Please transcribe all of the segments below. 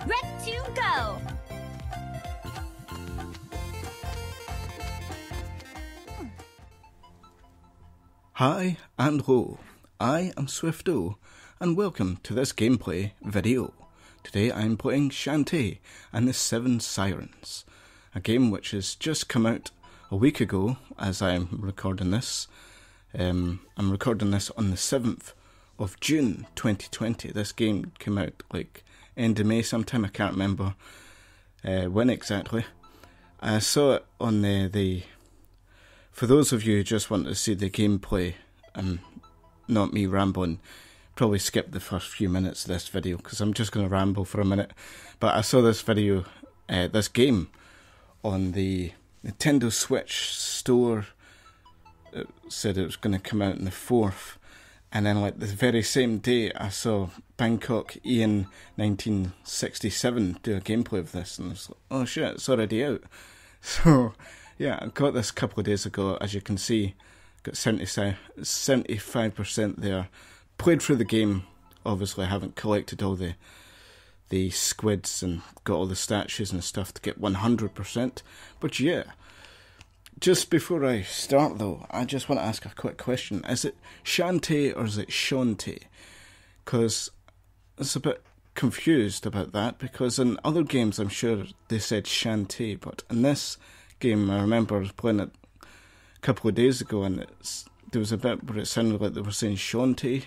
Red 2, go! Hi and hello, I am Swifto and welcome to this gameplay video. Today I am playing Shantae and the Seven Sirens, a game which has just come out a week ago as I am recording this. I'm recording this on the 7th of June 2020. This game came out like end of May sometime, I can't remember when exactly. I saw it on the for those of you who just want to see the gameplay and not me rambling, probably skip the first few minutes of this video because I'm just going to ramble for a minute. But I saw this video, this game on the Nintendo Switch store. It said it was going to come out on the 4th. And then like the very same day I saw Bangkok Ian 1967 do a gameplay of this. And I was like, oh shit, it's already out. So yeah, I got this a couple of days ago. As you can see, got 75% there. Played through the game. Obviously, I haven't collected all the squids and got all the statues and stuff to get 100%. But yeah, just before I start though, I just want to ask a quick question. Is it Shantae or is it Shantae? Because it's a bit confused about that, because in other games I'm sure they said Shantae, but in this game I remember playing it a couple of days ago and there was a bit where it sounded like they were saying Shantae,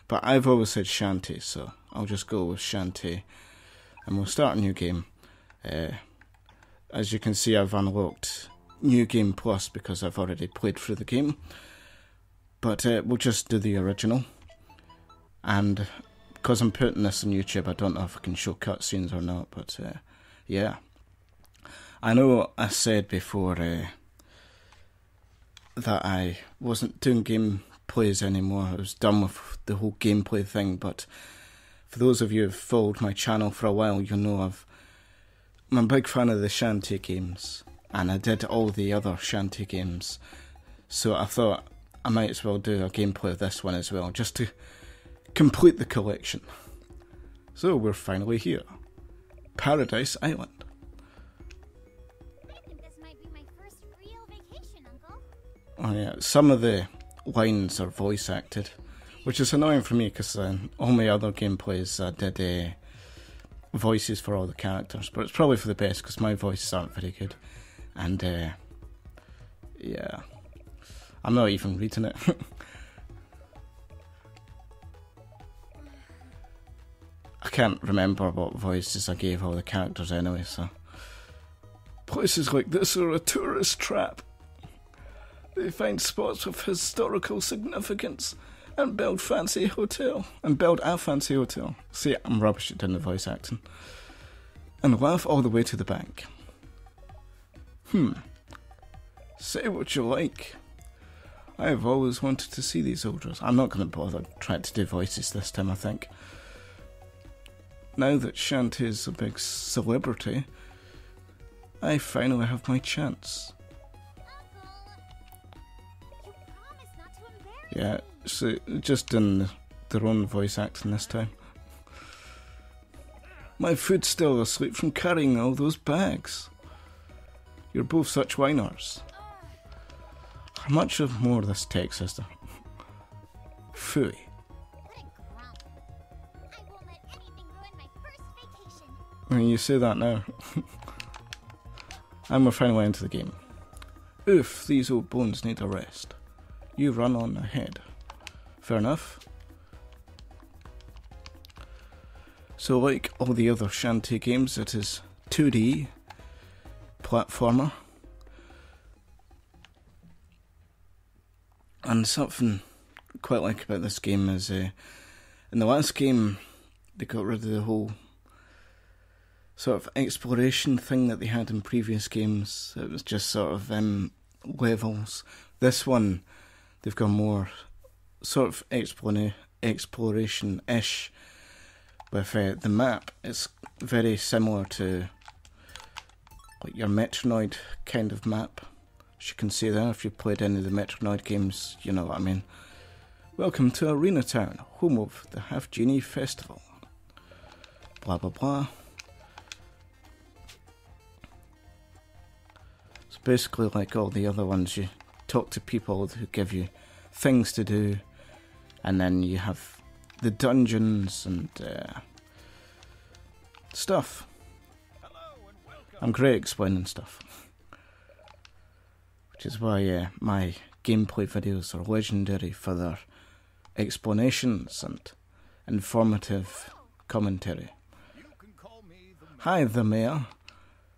but I've always said Shantae, so I'll just go with Shantae and we'll start a new game. As you can see, I've unlocked New Game Plus because I've already played through the game, but we'll just do the original. And because I'm putting this on YouTube, I don't know if I can show cutscenes or not, but yeah. I know I said before that I wasn't doing gameplays anymore. I was done with the whole gameplay thing, but for those of you who've followed my channel for a while, you'll know I'm a big fan of the Shantae games, and I did all the other Shantae games, so I thought I might as well do a gameplay of this one as well, just to complete the collection. So we're finally here. Paradise Island. Oh yeah, some of the lines are voice acted, which is annoying for me because all my other gameplays I did voices for all the characters, but it's probably for the best because my voices aren't very good. And yeah, I'm not even reading it. I can't remember what voices I gave all the characters anyway, so. Places like this are a tourist trap. They find spots of historical significance and build a fancy hotel. See, I'm rubbish at doing the voice acting. And laugh all the way to the bank. Say what you like. I have always wanted to see these soldiers. I'm not going to bother trying to do voices this time, I think. Now that Shantae is a big celebrity, I finally have my chance. Yeah, so just done their own voice acting this time. My foot's still asleep from carrying all those bags. You're both such whiners. How much of more of this text is there? Phooey. When you say that now. And we're finally into the game. Oof, these old bones need a rest. You run on ahead. Fair enough. So like all the other Shantae games, it is 2D platformer. And something I quite like about this game is in the last game they got rid of the whole sort of exploration thing that they had in previous games. It was just sort of levels. This one, they've got more sort of exploration-ish with the map. It's very similar to like your Metroid kind of map. As you can see there, if you've played any of the Metroid games, you know what I mean. Welcome to Arena Town, home of the Half Genie Festival. Blah blah blah. basically like all the other ones. You talk to people who give you things to do, and then you have the dungeons and stuff. I'm great explaining stuff, which is why my gameplay videos are legendary for their explanations and informative commentary. Hi, the Mayor.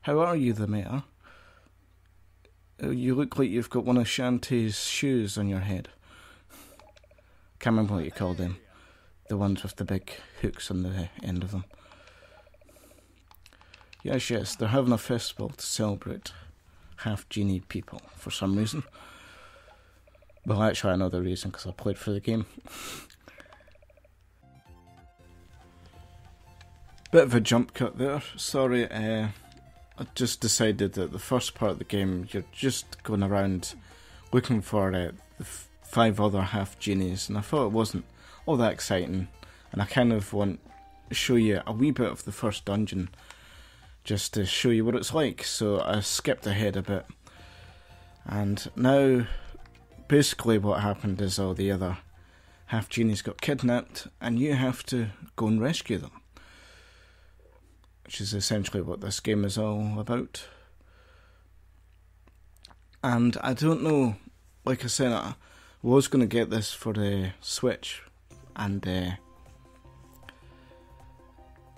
How are you, the Mayor? You look like you've got one of Shantae's shoes on your head. Can't remember what you call them. The ones with the big hooks on the end of them. Yes, they're having a festival to celebrate half-genie people for some reason. Well, actually I know the reason, because I played for the game. Bit of a jump cut there. Sorry, I just decided that the first part of the game, you're just going around looking for the 5 other half-genies, and I thought it wasn't all that exciting, and I kind of want to show you a wee bit of the first dungeon, just to show you what it's like. So I skipped ahead a bit, and now basically what happened is all the other half-genies got kidnapped, and you have to go and rescue them, which is essentially what this game is all about. And I don't know, like I said, I was going to get this for the Switch, and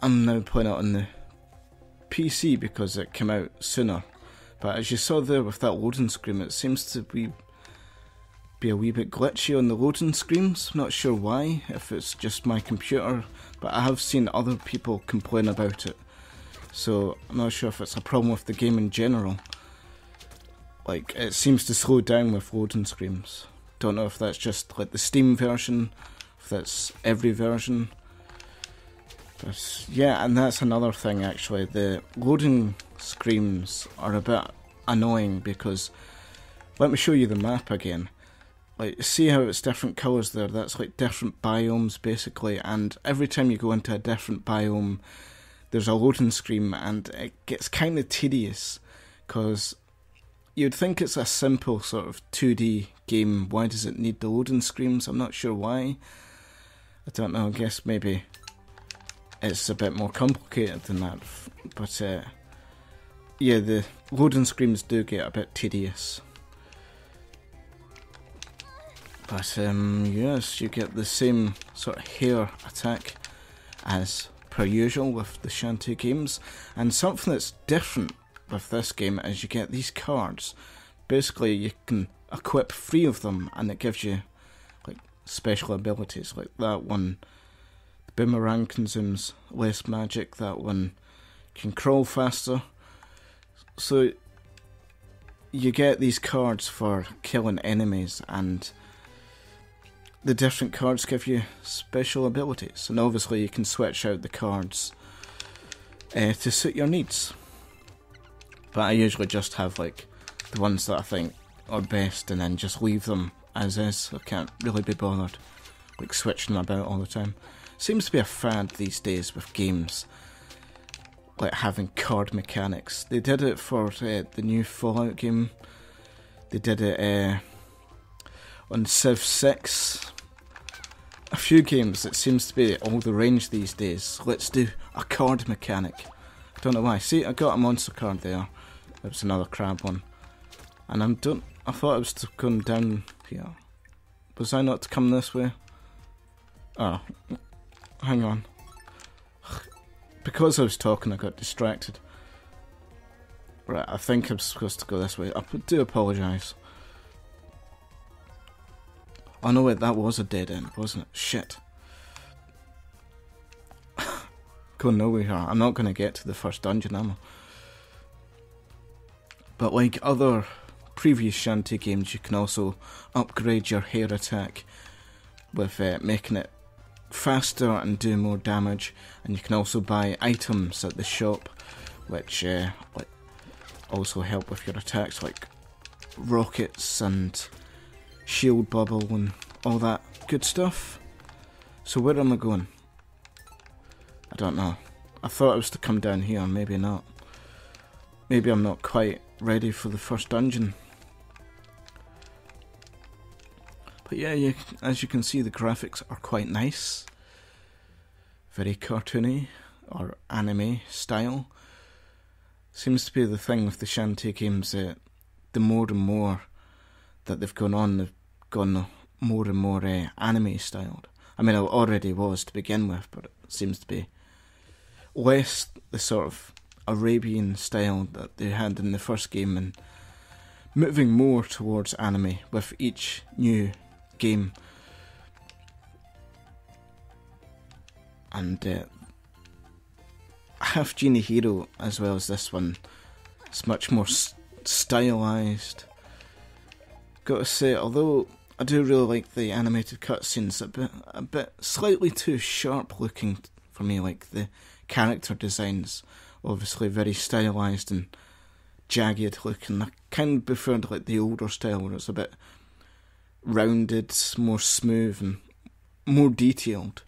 I'm now playing it on the PC because it came out sooner. But as you saw there with that loading screen, it seems to be a wee bit glitchy on the loading screens. Not sure why, if it's just my computer, but I have seen other people complain about it. So I'm not sure if it's a problem with the game in general. Like, it seems to slow down with loading screens. Don't know if that's just like the Steam version, if that's every version. But yeah, and that's another thing actually. The loading screens are a bit annoying because, let me show you the map again. Like, see how it's different colours there? That's like different biomes basically, and every time you go into a different biome, there's a loading screen, and it gets kind of tedious, because you'd think it's a simple sort of 2D game. Why does it need the loading screens? I'm not sure why. I don't know, I guess maybe it's a bit more complicated than that. But yeah, the loading screens do get a bit tedious. But yes, you get the same sort of hair attack as per usual with the Shantae games, and something that's different with this game is you get these cards. Basically you can equip 3 of them, and it gives you like special abilities. Like that one, the boomerang consumes less magic, that one can crawl faster. So you get these cards for killing enemies, and the different cards give you special abilities, and obviously you can switch out the cards to suit your needs. But I usually just have like the ones that I think are best, and then just leave them as is. I can't really be bothered like switching them about all the time. Seems to be a fad these days with games, like having card mechanics. They did it for the new Fallout game. They did it on Civ 6. A few games, it seems to be all the rage these days. Let's do a card mechanic. I don't know why. See, I got a monster card there. There was another crab one. And I thought I was going down here. Was I not to come this way? Oh, hang on. Because I was talking, I got distracted. Right, I think I'm supposed to go this way. I do apologise. Oh no, wait, that was a dead end, wasn't it? Shit. Going nowhere. I'm not going to get to the first dungeon, am I? But like other previous Shantae games, you can also upgrade your hair attack with making it faster and do more damage. And you can also buy items at the shop, which like also help with your attacks, like rockets and shield bubble and all that good stuff. So where am I going? I don't know. I thought I was to come down here, maybe not. Maybe I'm not quite ready for the first dungeon. But yeah, as you can see, the graphics are quite nice. Very cartoony, or anime style. Seems to be the thing with the Shantae games, the more and more that they've gone on, they've gone more and more anime styled. I mean, it already was to begin with, but it seems to be less the sort of Arabian style that they had in the first game, and moving more towards anime with each new game. And Half Genie Hero, as well as this one, it's much more stylised. Gotta say, although I do really like the animated cutscenes, a bit slightly too sharp looking for me. Like the character designs, obviously very stylised and jagged looking. I kind of preferred like the older style where it's a bit rounded, more smooth and more detailed.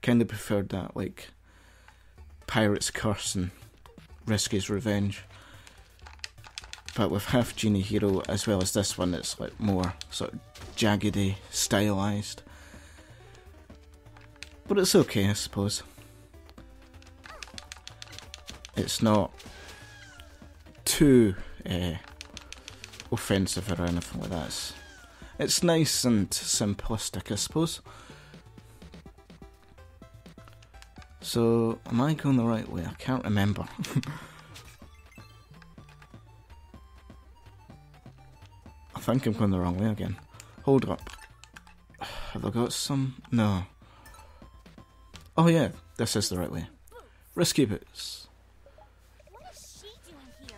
Kind of preferred that, like Pirate's Curse and Risky's Revenge. But with Half Genie Hero, as well as this one, it's like more sort of jaggedy, stylised. But it's okay, I suppose. It's not too offensive or anything like that. It's nice and simplistic, I suppose. So, am I going the right way? I can't remember. I think I'm going the wrong way again. Hold up. Have I got some? No. Oh yeah, this is the right way. Risky Boots. What is she doing here?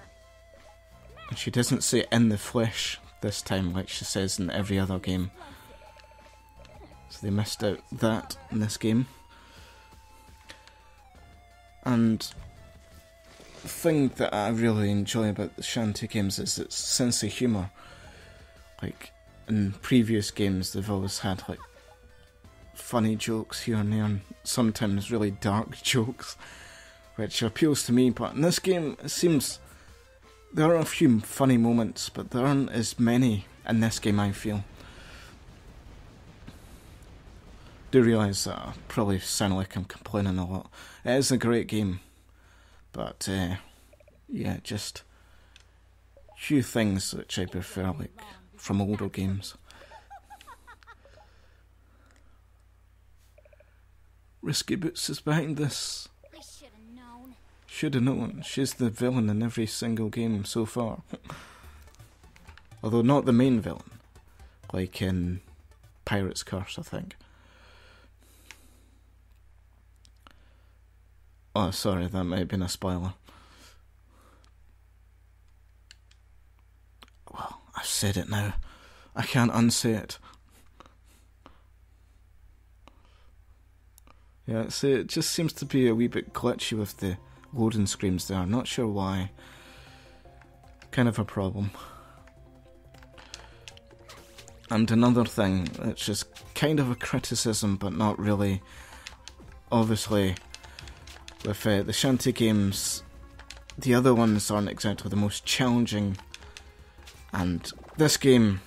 And she doesn't say in the flesh this time like she says in every other game. So they missed out that in this game. And the thing that I really enjoy about the Shantae games is its sense of humour. Like, in previous games they've always had like funny jokes here and there, and sometimes really dark jokes, which appeals to me. But in this game, it seems there are a few funny moments, but there aren't as many in this game, I feel. Do realise that I probably sound like I'm complaining a lot. It is a great game, but yeah, just a few things which I prefer, like from older games. Risky Boots is behind this. I should have known. Should have known. She's the villain in every single game so far. Although not the main villain, like in Pirate's Curse, I think. Oh, sorry, that might have been a spoiler. Well, I've said it now. I can't unsay it. Yeah, it just seems to be a wee bit glitchy with the loading screens there. Not sure why. Kind of a problem. And another thing, which is kind of a criticism, but not really. Obviously, with the Shantae games, the other ones aren't exactly the most challenging, and this game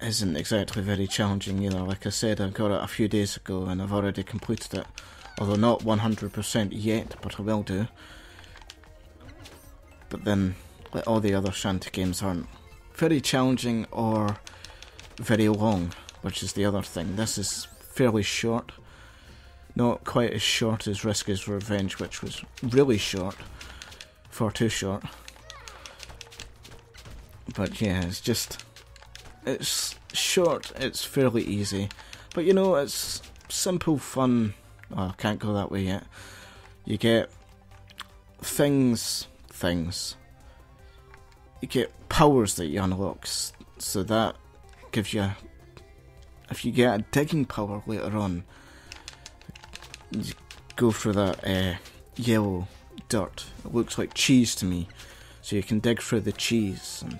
isn't exactly very challenging either. Like I said, I got it a few days ago and I've already completed it, although not 100% yet, but I will do. But then, like all the other Shantae games aren't very challenging or very long, which is the other thing. This is fairly short. Not quite as short as Risky's Revenge, which was really short. Far too short. But yeah, it's short, it's fairly easy. But you know, it's simple fun. Oh, I can't go that way yet. You get things. You get powers that you unlock. So that gives you... If you get a digging power later on, you go for that yellow dirt. It looks like cheese to me. So you can dig through the cheese and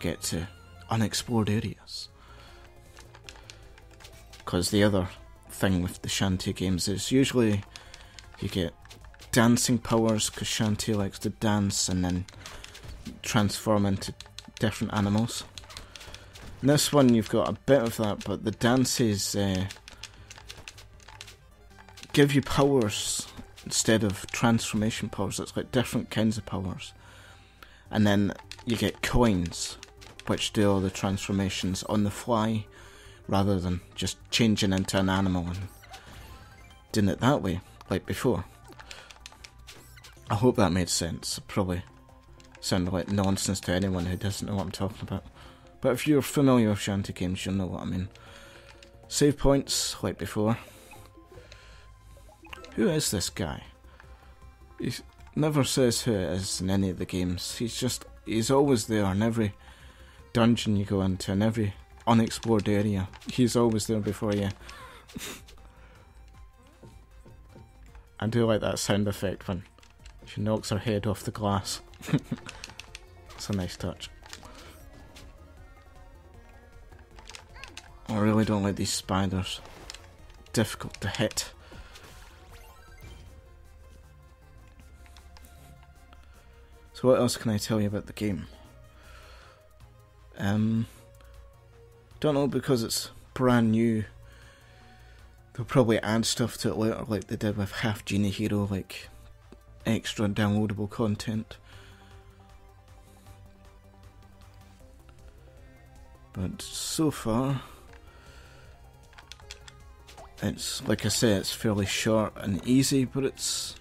get to unexplored areas. Because the other thing with the Shantae games is usually you get dancing powers, because Shantae likes to dance and then transform into different animals. In this one you've got a bit of that, but the dances give you powers instead of transformation powers. It's like different kinds of powers. And then you get coins, which do all the transformations on the fly, rather than just changing into an animal and doing it that way, like before. I hope that made sense. It probably sounded like nonsense to anyone who doesn't know what I'm talking about. But if you're familiar with Shantae games, you'll know what I mean. Save points, like before. Who is this guy? He never says who it is in any of the games. He's always there in every dungeon you go into, in every unexplored area. He's always there before you. I do like that sound effect when she knocks her head off the glass. It's a nice touch. I really don't like these spiders. Difficult to hit. So what else can I tell you about the game? Don't know, because it's brand new. They'll probably add stuff to it later, like they did with Half Genie Hero, like extra downloadable content. But so far, it's, like I say, it's fairly short and easy, but it's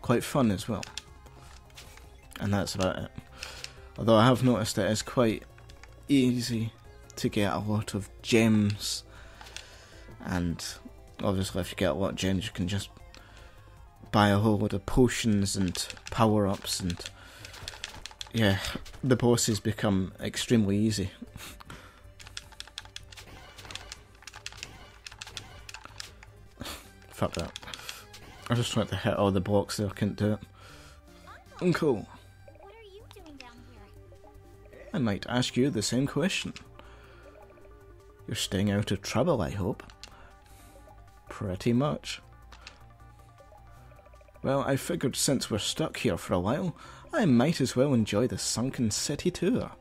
quite fun as well. And that's about it. Although I have noticed it is quite easy to get a lot of gems, and obviously if you get a lot of gems you can just buy a whole load of potions and power-ups, and yeah, the bosses become extremely easy. Fuck that. I just tried to hit all the blocks there, I couldn't do it. Cool. What are you doing down here? I might ask you the same question. You're staying out of trouble, I hope. Pretty much. Well, I figured since we're stuck here for a while, I might as well enjoy the Sunken City tour.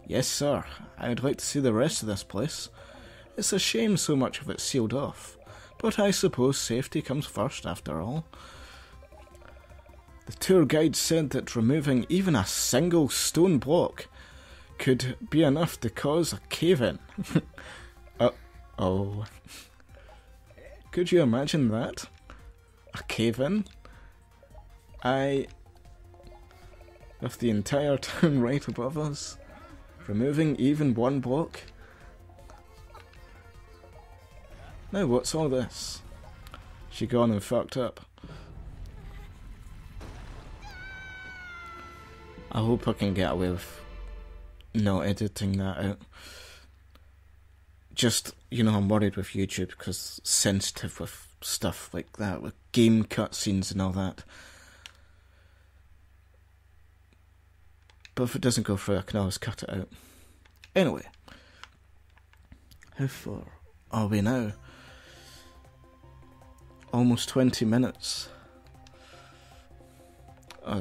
Yes, sir. I'd like to see the rest of this place. It's a shame so much of it's sealed off, but I suppose safety comes first after all. The tour guide said that removing even a single stone block could be enough to cause a cave-in. Uh-oh. Could you imagine that? A cave-in? With the entire town right above us, removing even one block? Now what's all this? She gone and fucked up. I hope I can get away with not editing that out. Just, you know, I'm worried with YouTube because it's sensitive with stuff like that, with game cutscenes and all that. But if it doesn't go through, I can always cut it out. Anyway, how far are we now? Almost 20 minutes.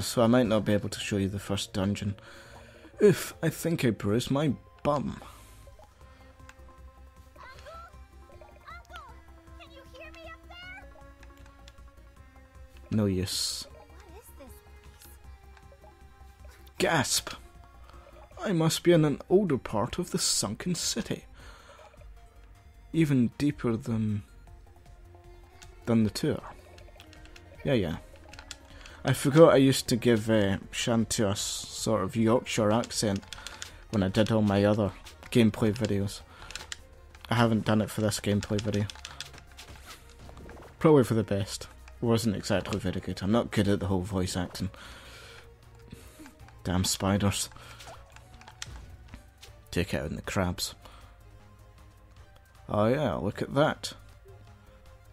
So I might not be able to show you the first dungeon. Oof, I think I bruised my bum. Uncle, can you hear me up there? No use. What is this place? Gasp! I must be in an older part of the Sunken City. Even deeper than the tour. Yeah. I forgot I used to give Shantae a sort of Yorkshire accent when I did all my other gameplay videos. I haven't done it for this gameplay video. Probably for the best. It wasn't exactly very good. I'm not good at the whole voice acting. Damn spiders. Take it out in the crabs. Oh yeah, look at that.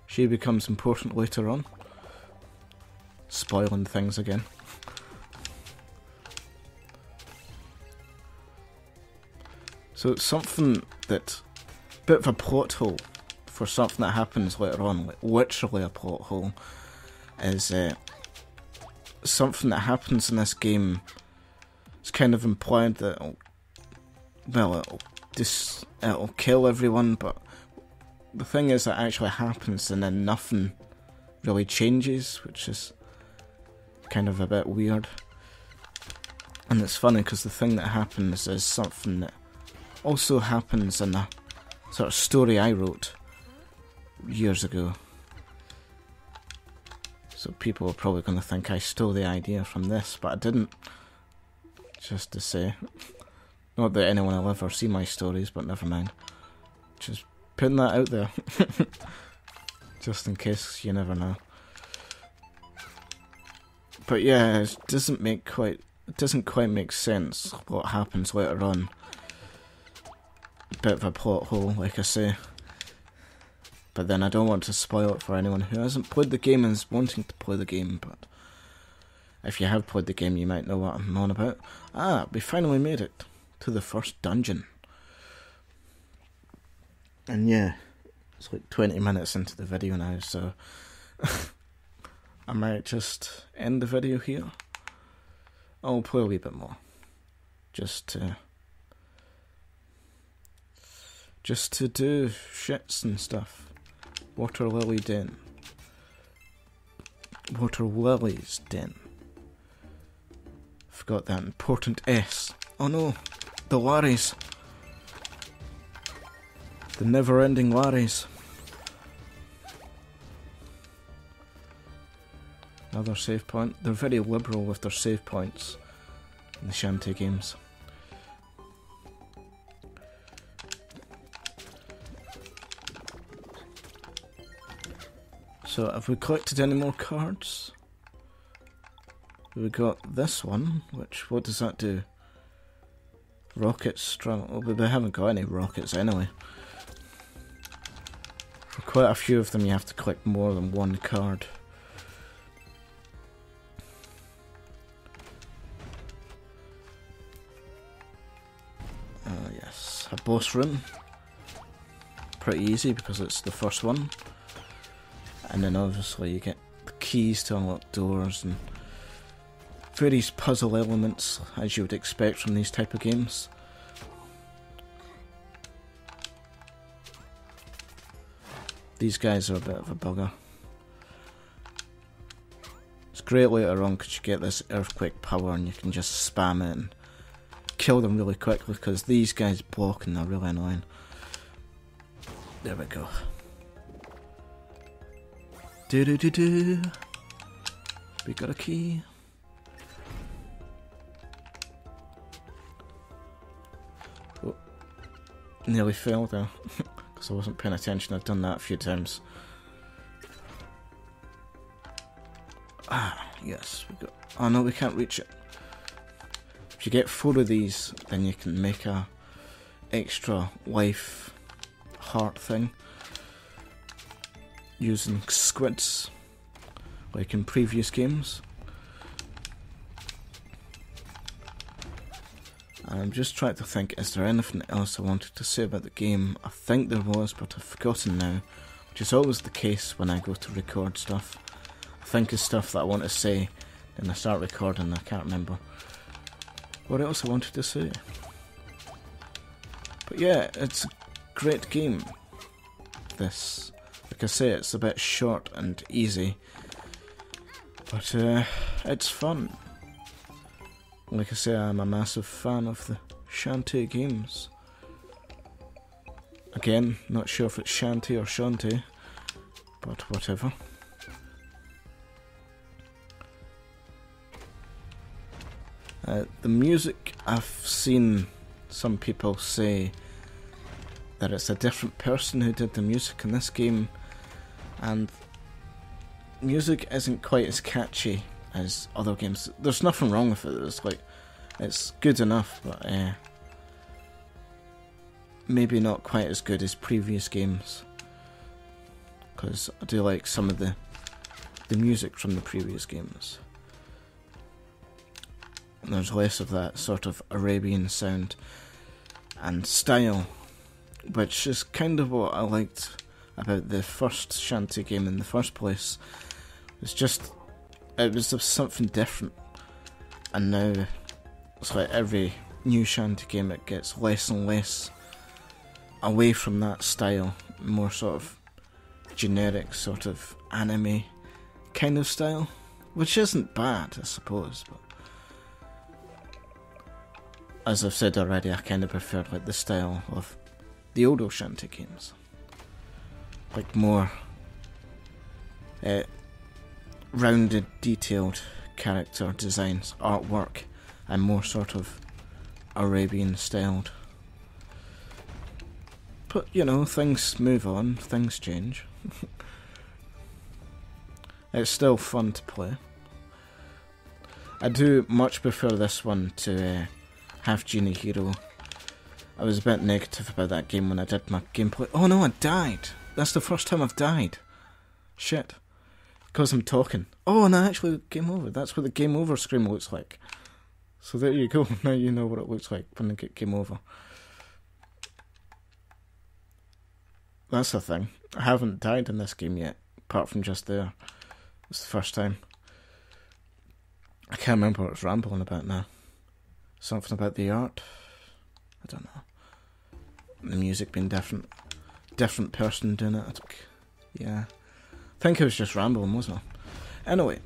She becomes important later on. Spoiling things again. So it's something that... bit of a plot hole for something that happens later on. Like literally a plot hole. is something that happens in this game. It's kind of implied that it'll kill everyone, but the thing is, it actually happens and then nothing really changes, which is kind of a bit weird. And it's funny because the thing that happens is something that also happens in a sort of story I wrote years ago. So people are probably going to think I stole the idea from this, but I didn't. Just to say. Not that anyone will ever see my stories, but never mind. Just putting that out there. Just in case, you never know. But yeah, it doesn't quite make sense what happens later on. Bit of a plot hole, like I say. But then I don't want to spoil it for anyone who hasn't played the game and is wanting to play the game, but if you have played the game you might know what I'm on about. We finally made it to the first dungeon. And yeah, it's like 20 minutes into the video now, so I might just end the video here. I'll play a wee bit more. Just to do shits and stuff. Water Lily Den. Water Lily's Den. Forgot that important S. Oh no, the Larrys. The never-ending Larrys. Another save point. They're very liberal with their save points in the Shantae games. So have we collected any more cards? We got this one, which, what does that do? Rockets strung. Oh, but they haven't got any rockets anyway. For quite a few of them you have to collect more than one card. Yes, a boss room. Pretty easy because it's the first one. And then obviously you get the keys to unlock doors and various puzzle elements, as you would expect from these type of games. These guys are a bit of a bugger. It's great later on because you get this earthquake power and you can just spam it and kill them really quickly because these guys block and they're really annoying. There we go. Do. We got a key. Oh, nearly fell there because I wasn't paying attention. I've done that a few times. Yes, we got. Oh no, we can't reach it. If you get 4 of these, then you can make a extra life heart thing. Using squids, like in previous games. I'm just trying to think, is there anything else I wanted to say about the game? I think there was, but I've forgotten now, which is always the case when I go to record stuff. I think of stuff that I want to say, then I start recording and I can't remember what else I wanted to say. But yeah, it's a great game, this. Like I say, it's a bit short and easy, but it's fun. Like I say, I'm a massive fan of the Shantae games. Again, not sure if it's Shantae or Shantae, but whatever. The music, I've seen some people say that it's a different person who did the music in this game, and music isn't quite as catchy as other games. There's nothing wrong with it. It's good enough, but maybe not quite as good as previous games. Because I do like some of the music from the previous games. And there's less of that sort of Arabian sound and style, which is kind of what I liked about the first Shantae game in the first place, it was just something different. And now, it's like every new Shantae game, it gets less and less away from that style, more sort of generic sort of anime kind of style, which isn't bad, I suppose, but as I've said already, I kind of prefer like the style of the older Shantae games, like more rounded, detailed character designs, artwork, and more sort of Arabian styled. But, you know, things move on, things change. It's still fun to play. I do much prefer this one to Half Genie Hero. I was a bit negative about that game when I did my gameplay. Oh no, I died! That's the first time I've died. Shit. Because I'm talking. Oh, and I actually game over. That's what the game over screen looks like. So there you go. Now you know what it looks like when I get game over. That's the thing. I haven't died in this game yet, apart from just there. It's the first time. I can't remember what I was rambling about now. Something about the art? I don't know. The music being different. Different person doing it. Yeah. I think I was just rambling, wasn't I? Anyway.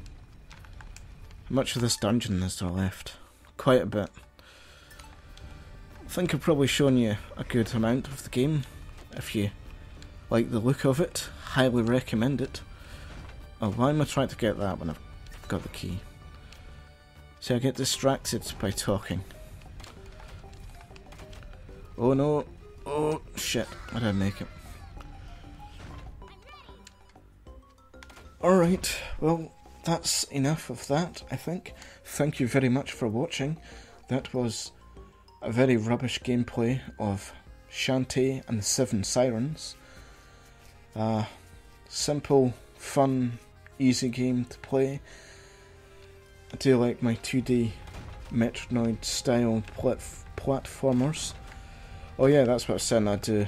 How much of this dungeon is there left? Quite a bit. I think I've probably shown you a good amount of the game. If you like the look of it, highly recommend it. Oh, why am I trying to get that when I've got the key? See, I get distracted by talking. Oh no. Oh shit, I didn't make it. Alright, well, that's enough of that, I think. Thank you very much for watching. That was a very rubbish gameplay of Shantae and the Seven Sirens. Simple, fun, easy game to play. I do like my 2D Metroid style platformers. Oh yeah, that's what I was saying, I do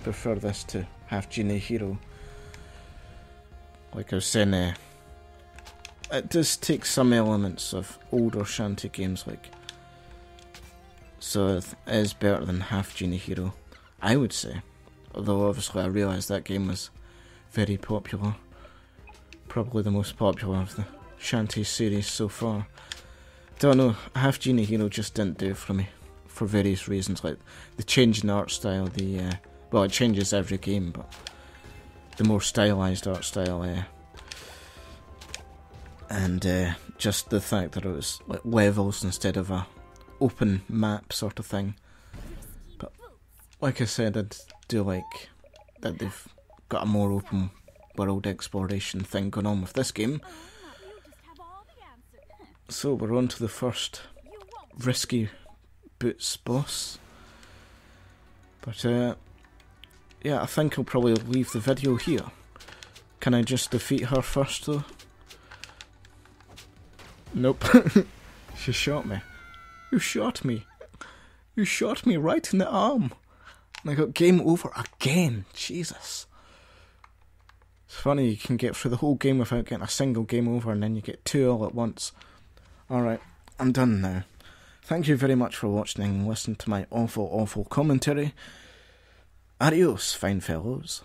prefer this to Half Genie Hero. Like I was saying, it does take some elements of older Shantae games, like, so it is better than Half Genie Hero, I would say. Although obviously I realise that game was very popular. Probably the most popular of the Shantae series so far. Don't know, Half Genie Hero just didn't do it for me, for various reasons, like the change in art style, well, it changes every game, but the more stylised art style, and just the fact that it was like levels instead of a open map sort of thing. But like I said, I do like that they've got a more open world exploration thing going on with this game. So we're on to the first risky boots boss. But yeah, I think I'll probably leave the video here. Can I just defeat her first though? Nope. She shot me. You shot me. You shot me right in the arm. And I got game over again. Jesus. It's funny, you can get through the whole game without getting a single game over, and then you get two all at once. Alright, I'm done now. Thank you very much for watching and listening to my awful, awful commentary. Adios, fine fellows.